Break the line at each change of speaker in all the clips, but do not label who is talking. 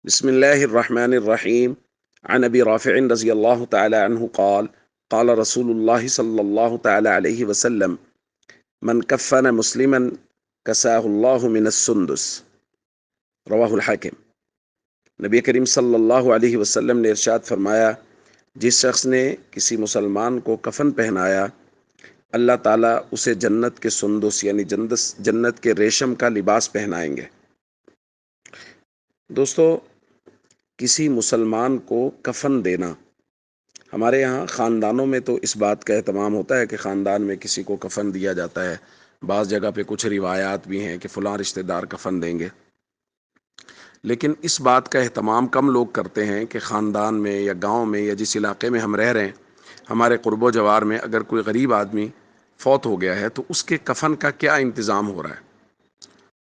بسم الله الرحمن الرحيم. عن أبي رافع رضي الله تعالى عنه قال قال رسول الله صلى الله تعالى عليه وسلم من كفن مسلما كساه الله من السندس رواہ الحاکم۔ نبی کریم صلی اللہ علیہ وسلم نے ارشاد فرمایا، جس شخص نے کسی مسلمان کو کفن پہنایا، اللہ تعالیٰ اسے جنت کے سندس یعنی جنت کے ریشم کا لباس پہنائیں گے۔ دوستو، کسی مسلمان کو کفن دینا، ہمارے یہاں خاندانوں میں تو اس بات کا اہتمام ہوتا ہے کہ خاندان میں کسی کو کفن دیا جاتا ہے۔ بعض جگہ پہ کچھ روایات بھی ہیں کہ فلاں رشتہ دار کفن دیں گے، لیکن اس بات کا اہتمام کم لوگ کرتے ہیں کہ خاندان میں یا گاؤں میں یا جس علاقے میں ہم رہ رہے ہیں، ہمارے قرب و جوار میں اگر کوئی غریب آدمی فوت ہو گیا ہے تو اس کے کفن کا کیا انتظام ہو رہا ہے۔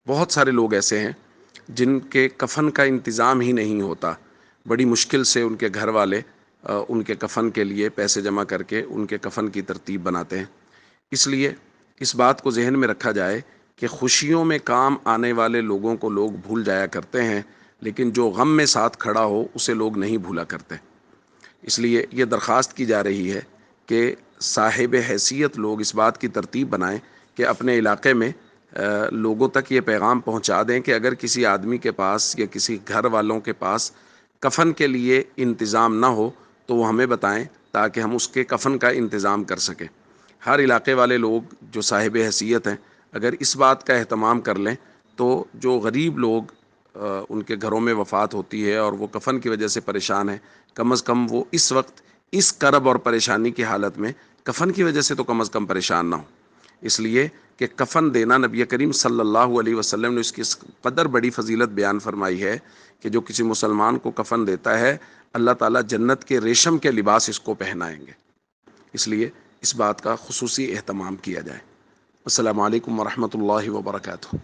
بہت سارے لوگ ایسے ہیں جن کے کفن کا انتظام ہی نہیں ہوتا، بڑی مشکل سے ان کے گھر والے ان کے کفن کے لیے پیسے جمع کر کے ان کے کفن کی ترتیب بناتے ہیں۔ اس لیے اس بات کو ذہن میں رکھا جائے کہ خوشیوں میں کام آنے والے لوگوں کو لوگ بھول جایا کرتے ہیں، لیکن جو غم میں ساتھ کھڑا ہو اسے لوگ نہیں بھولا کرتے۔ اس لیے یہ درخواست کی جا رہی ہے کہ صاحب حیثیت لوگ اس بات کی ترتیب بنائیں کہ اپنے علاقے میں لوگوں تک یہ پیغام پہنچا دیں کہ اگر کسی آدمی کے پاس یا کسی گھر والوں کے پاس کفن کے لیے انتظام نہ ہو تو وہ ہمیں بتائیں تاکہ ہم اس کے کفن کا انتظام کر سکیں۔ ہر علاقے والے لوگ جو صاحب حیثیت ہیں اگر اس بات کا اہتمام کر لیں تو جو غریب لوگ ان کے گھروں میں وفات ہوتی ہے اور وہ کفن کی وجہ سے پریشان ہیں، کم از کم وہ اس وقت اس کرب اور پریشانی کی حالت میں کفن کی وجہ سے تو کم از کم پریشان نہ ہوں۔ اس لیے کہ کفن دینا، نبی کریم صلی اللہ علیہ وسلم نے اس کی قدر بڑی فضیلت بیان فرمائی ہے کہ جو کسی مسلمان کو کفن دیتا ہے اللہ تعالیٰ جنت کے ریشم کے لباس اس کو پہنائیں گے۔ اس لیے اس بات کا خصوصی اہتمام کیا جائے۔ السلام علیکم ورحمۃ اللہ وبرکاتہ۔